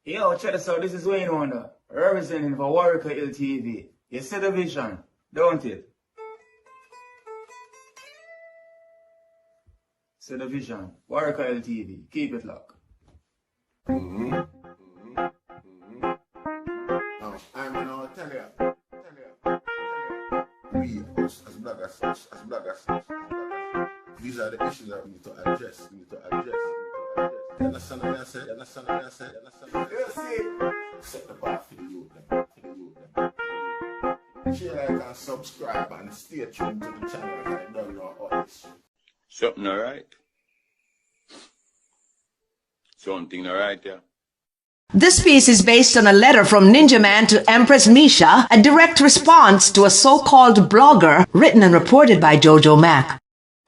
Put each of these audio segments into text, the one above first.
Yo, check this out. This is Wayne Wonder, representing for Warrior LTV. You see the vision, don't it? See the vision. Warrior LTV. Keep it locked. I'm gonna tell you. We, as bloggers, these are the issues that we need to address. You understand what I said? You see? Set the bar for the youth. Share, like, and subscribe, and stay tuned to the channel. I don't know all this. Something alright? Something alright, yeah. This piece is based on a letter from Ninja Man to Empress Misha, a direct response to a so-called blogger written and reported by Jojo Mac.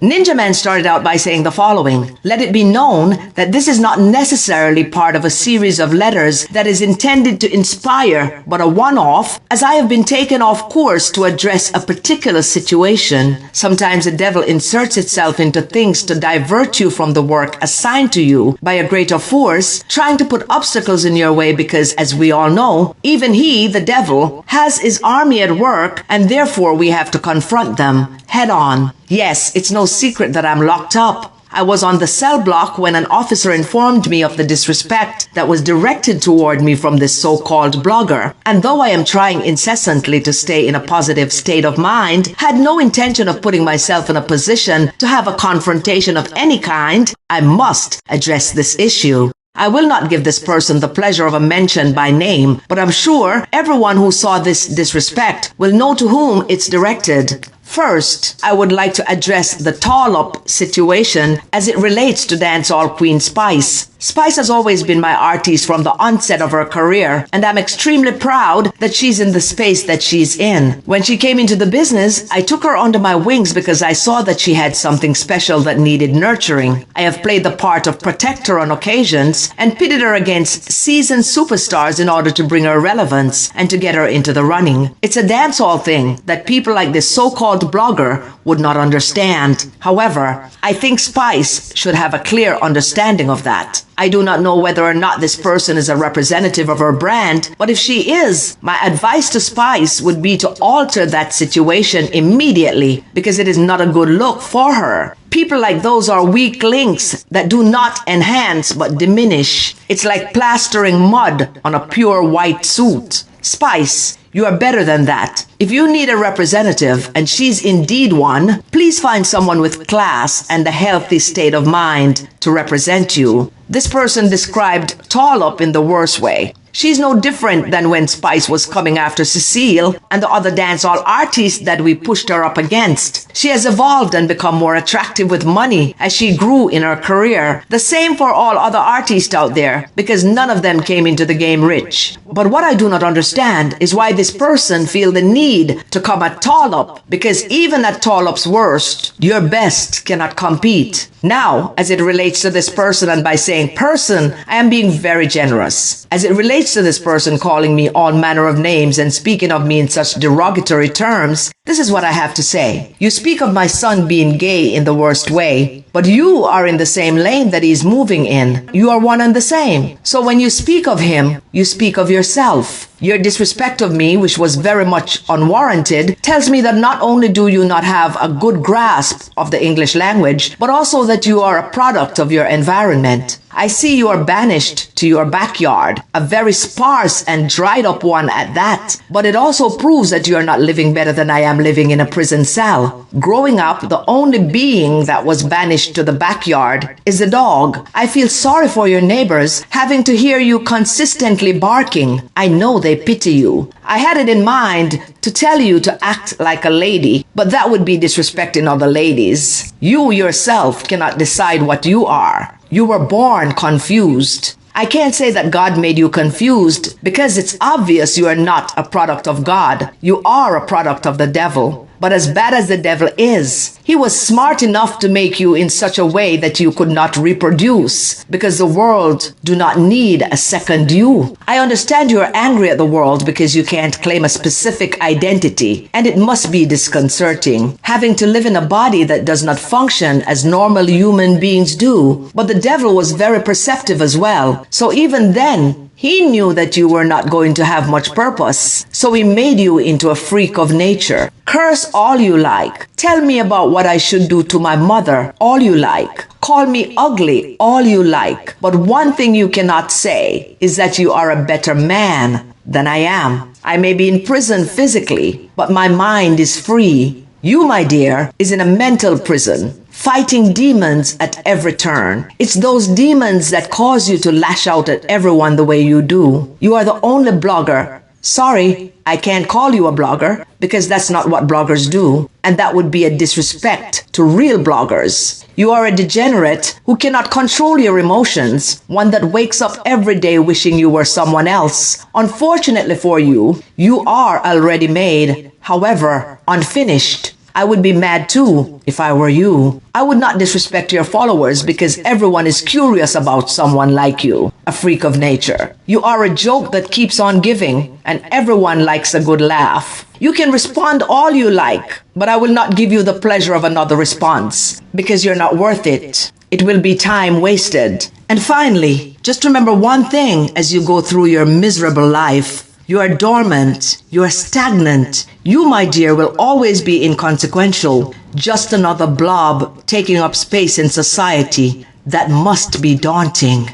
Ninja Man started out by saying the following: "Let it be known that this is not necessarily part of a series of letters that is intended to inspire, but a one-off, as I have been taken off course to address a particular situation. Sometimes the devil inserts itself into things to divert you from the work assigned to you by a greater force, trying to put obstacles in your way because, as we all know, even he, the devil, has his army at work, and therefore we have to confront them head on. Yes, it's no secret that I'm locked up. I was on the cell block when an officer informed me of the disrespect that was directed toward me from this so-called blogger. And though I am trying incessantly to stay in a positive state of mind, had no intention of putting myself in a position to have a confrontation of any kind, I must address this issue. I will not give this person the pleasure of a mention by name, but I'm sure everyone who saw this disrespect will know to whom it's directed. First, I would like to address the tall-up situation as it relates to dancehall queen Spice. Spice has always been my artist from the onset of her career, and I'm extremely proud that she's in the space that she's in. When she came into the business, I took her under my wings because I saw that she had something special that needed nurturing. I have played the part of protector on occasions and pitted her against seasoned superstars in order to bring her relevance and to get her into the running. It's a dancehall thing that people like this so-called blogger would not understand. However, I think Spice should have a clear understanding of that. I do not know whether or not this person is a representative of her brand, but if she is, my advice to Spice would be to alter that situation immediately because it is not a good look for her. People like those are weak links that do not enhance but diminish. It's like plastering mud on a pure white suit. Spice, you are better than that. If you need a representative, and she's indeed one, please find someone with class and a healthy state of mind to represent you. This person described tall up in the worst way. She's no different than when Spice was coming after Cecile and the other dancehall artists that we pushed her up against. She has evolved and become more attractive with money as she grew in her career. The same for all other artists out there, because none of them came into the game rich. But what I do not understand is why this person feel the need to come at tall up, because even at tall up's worst, your best cannot compete. Now, as it relates to this person, and by saying person, I am being very generous. As it relates to this person calling me all manner of names and speaking of me in such derogatory terms, this is what I have to say. You speak of my son being gay in the worst way, but you are in the same lane that he's moving in. You are one and the same. So when you speak of him, you speak of yourself. Your disrespect of me, which was very much unwarranted, tells me that not only do you not have a good grasp of the English language, but also that you are a product of your environment. I see you are banished to your backyard, a very sparse and dried up one at that. But it also proves that you are not living better than I am living in a prison cell. Growing up, the only being that was banished to the backyard is a dog. I feel sorry for your neighbors having to hear you consistently barking. I know they pity you. I had it in mind to tell you to act like a lady, but that would be disrespecting other ladies. You yourself cannot decide what you are. You were born confused. I can't say that God made you confused because it's obvious you are not a product of God. You are a product of the devil. But as bad as the devil is, he was smart enough to make you in such a way that you could not reproduce, because the world do not need a second you. I understand you are angry at the world because you can't claim a specific identity, and it must be disconcerting, having to live in a body that does not function as normal human beings do. But the devil was very perceptive as well, so even then, He knew that you were not going to have much purpose, so he made you into a freak of nature. Curse all you like. Tell me about what I should do to my mother, all you like. Call me ugly, all you like. But one thing you cannot say is that you are a better man than I am. I may be in prison physically, but my mind is free. You, my dear, is in a mental prison, fighting demons at every turn. It's those demons that cause you to lash out at everyone the way you do. You are the only blogger. Sorry, I can't call you a blogger because that's not what bloggers do, and that would be a disrespect to real bloggers. You are a degenerate who cannot control your emotions, one that wakes up every day wishing you were someone else. Unfortunately for you, you are already made, however, unfinished. I would be mad too if I were you. I would not disrespect your followers because everyone is curious about someone like you, a freak of nature. You are a joke that keeps on giving, and everyone likes a good laugh. You can respond all you like, but I will not give you the pleasure of another response because you're not worth it. It will be time wasted. And finally, just remember one thing as you go through your miserable life. You are dormant. You are stagnant. You, my dear, will always be inconsequential. Just another blob taking up space in society. That must be daunting.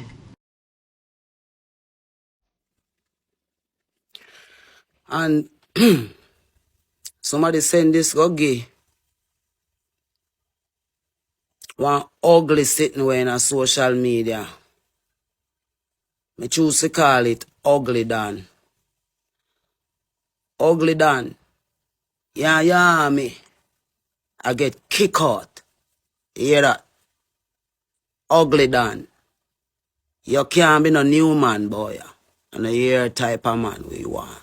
And somebody send this go gay. One ugly sitting way in a social media. Me choose to call it Ugly Dan. Ugly Dan. Yeah, me. I get kick out. You hear that? Ugly Dan. You can't be no new man, boy. And a year type of man we want.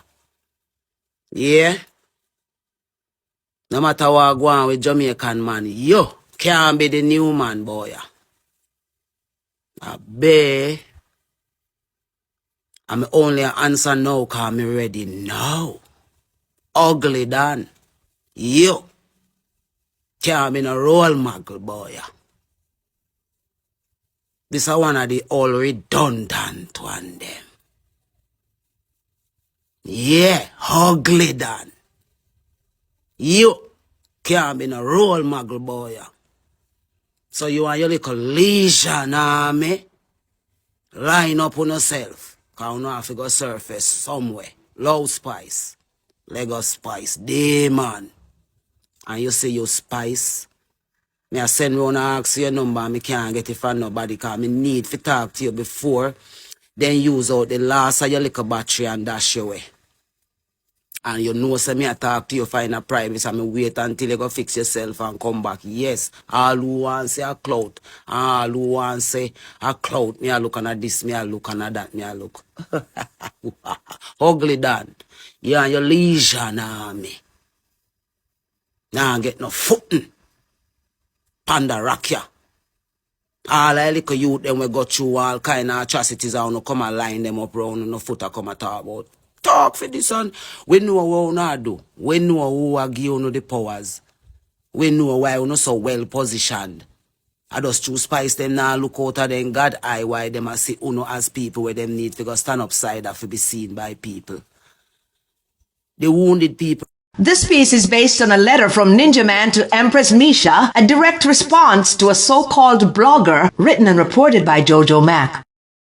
Yeah? No matter what go on with Jamaican man, you can't be the new man, boy. I bet. I'm only answer now because I'm ready now. Ugly Dan. You can't be no role model, boy. This is one of the all redundant one them. Yeah, ugly Dan. You can't be no role model, boy. So you want your little leisure, nah, me? Line up on yourself. Because you know have to go surface somewhere. Low Spice. Lego Spice. Demon. And you say you Spice. Me I send me to ask your number and me can't get it from nobody because me need to talk to you before. Then use out the last of your little battery and dash your way. And you know, say me I talk to you find a private and me wait until you go fix yourself and come back. Yes, all who want say a clout, all who want say a clout, me I look at this, me I look at that, me I look. Ugly Dan, you and your leisure now me. Now get no footing. Panda rock ya. All I little youth them we go through all kind of atrocities and no come and line them up round no foot come and talk about. Talk for this one. We know what we do. We know who are give you the powers. We know why we not so well positioned. I just choose Spice them now look out of them God eye why them see uno as people where them need to go stand upside up to be seen by people. The wounded people. This piece is based on a letter from Ninja Man to Empress Misha, a direct response to a so-called blogger written and reported by Jojo Mac.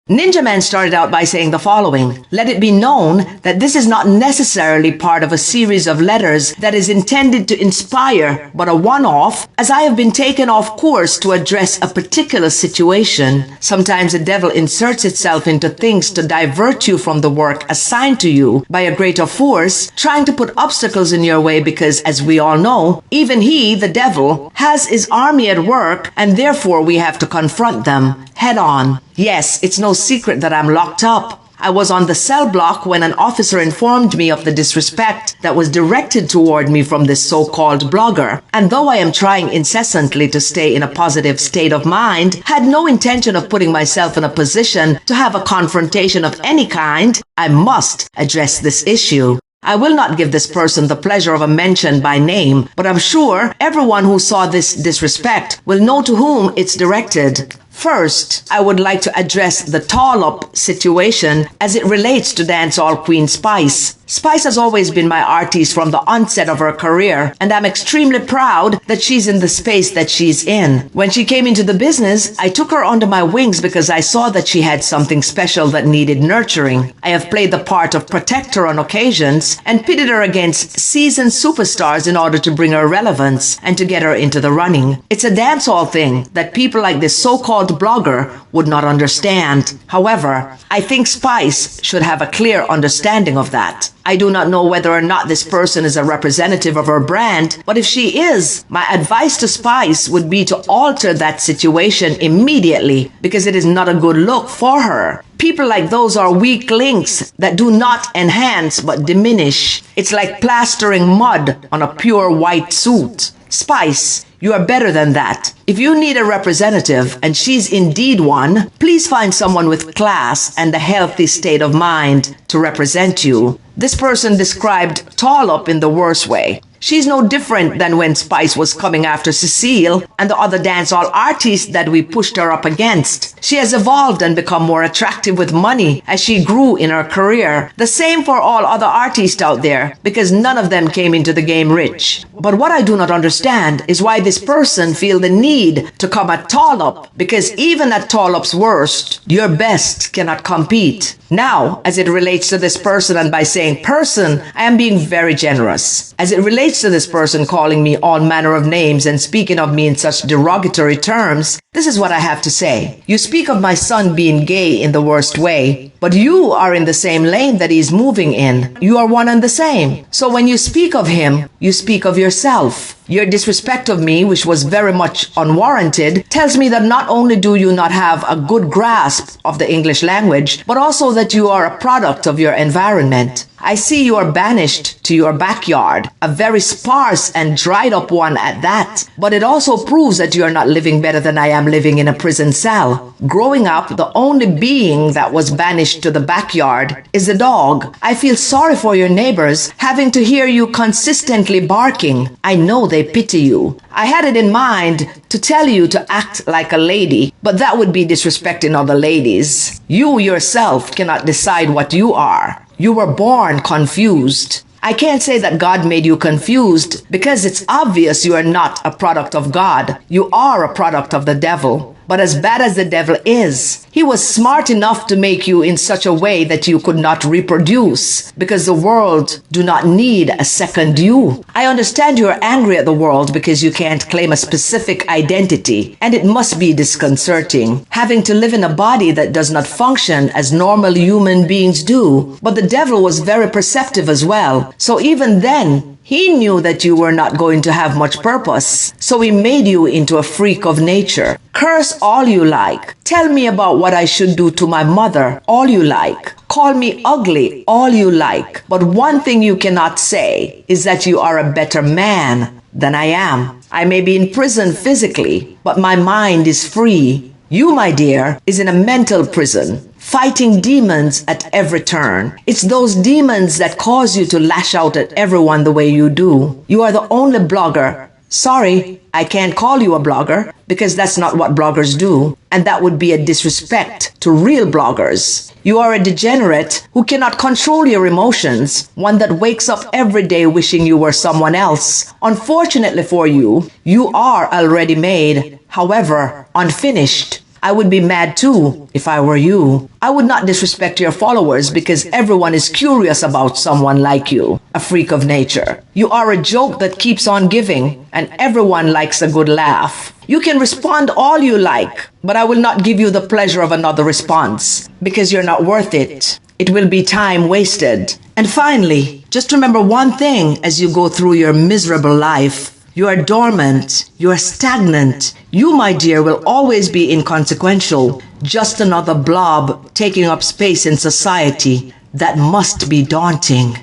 Ninja Man started out by saying the following: let it be known that this is not necessarily part of a series of letters that is intended to inspire, but a one-off, as I have been taken off course to address a particular situation. Sometimes the devil inserts itself into things to divert you from the work assigned to you by a greater force, trying to put obstacles in your way because, as we all know, even he, the devil, has his army at work, and therefore we have to confront them head on. Yes, it's no secret that I'm locked up. I was on the cell block when an officer informed me of the disrespect that was directed toward me from this so-called blogger. And though I am trying incessantly to stay in a positive state of mind, had no intention of putting myself in a position to have a confrontation of any kind, I must address this issue. I will not give this person the pleasure of a mention by name, but I'm sure everyone who saw this disrespect will know to whom it's directed. First, I would like to address the tall-up situation as it relates to dancehall queen Spice. Spice has always been my artist from the onset of her career, and I'm extremely proud that she's in the space that she's in. When she came into the business, I took her under my wings because I saw that she had something special that needed nurturing. I have played the part of protector on occasions and pitted her against seasoned superstars in order to bring her relevance and to get her into the running. It's a dancehall thing that people like this so-called blogger would not understand. However, I think Spice should have a clear understanding of that. I do not know whether or not this person is a representative of her brand, but if she is, my advice to Spice would be to alter that situation immediately because it is not a good look for her. People like those are weak links that do not enhance but diminish. It's like plastering mud on a pure white suit. Spice, you are better than that. If you need a representative, and she's indeed one, please find someone with class and a healthy state of mind to represent you. This person described tall up in the worst way. She's no different than when Spice was coming after Cecile and the other dancehall artists that we pushed her up against. She has evolved and become more attractive with money as she grew in her career. The same for all other artists out there, because none of them came into the game rich. But what I do not understand is why this person feel the need to come at tall up, because even at tall up's worst, your best cannot compete. Now, as it relates to this person, and by saying person, I am being very generous. As it relates to this person calling me all manner of names and speaking of me in such derogatory terms, this is what I have to say. You speak of my son being gay in the worst way, but you are in the same lane that he's moving in. You are one and the same. So when you speak of him, you speak of yourself. Your disrespect of me, which was very much unwarranted, tells me that not only do you not have a good grasp of the English language, but also that you are a product of your environment. I see you are banished to your backyard, a very sparse and dried up one at that. But it also proves that you are not living better than I am living in a prison cell. Growing up, the only being that was banished to the backyard is a dog. I feel sorry for your neighbors having to hear you consistently barking. I know they pity you. I had it in mind to tell you to act like a lady, but that would be disrespecting other ladies. You yourself cannot decide what you are. You were born confused. I can't say that God made you confused because it's obvious you are not a product of God. You are a product of the devil. But as bad as the devil is, he was smart enough to make you in such a way that you could not reproduce because the world do not need a second you. I understand you are angry at the world because you can't claim a specific identity, and it must be disconcerting having to live in a body that does not function as normal human beings do. But the devil was very perceptive as well. So even then, he knew that you were not going to have much purpose, so he made you into a freak of nature. Curse all you like. Tell me about what I should do to my mother, all you like. Call me ugly, all you like. But one thing you cannot say is that you are a better man than I am. I may be in prison physically, but my mind is free. You, my dear, is in a mental prison, fighting demons at every turn. It's those demons that cause you to lash out at everyone the way you do. You are the only blogger. Sorry, I can't call you a blogger because that's not what bloggers do, and that would be a disrespect to real bloggers. You are a degenerate who cannot control your emotions, one that wakes up every day wishing you were someone else. Unfortunately for you, you are already made, however, unfinished. I would be mad too if I were you. I would not disrespect your followers because everyone is curious about someone like you, a freak of nature. You are a joke that keeps on giving, and everyone likes a good laugh. You can respond all you like, but I will not give you the pleasure of another response because you're not worth it. It will be time wasted. And finally, just remember one thing as you go through your miserable life. You are dormant. You are stagnant. You, my dear, will always be inconsequential. Just another blob taking up space in society. That must be daunting.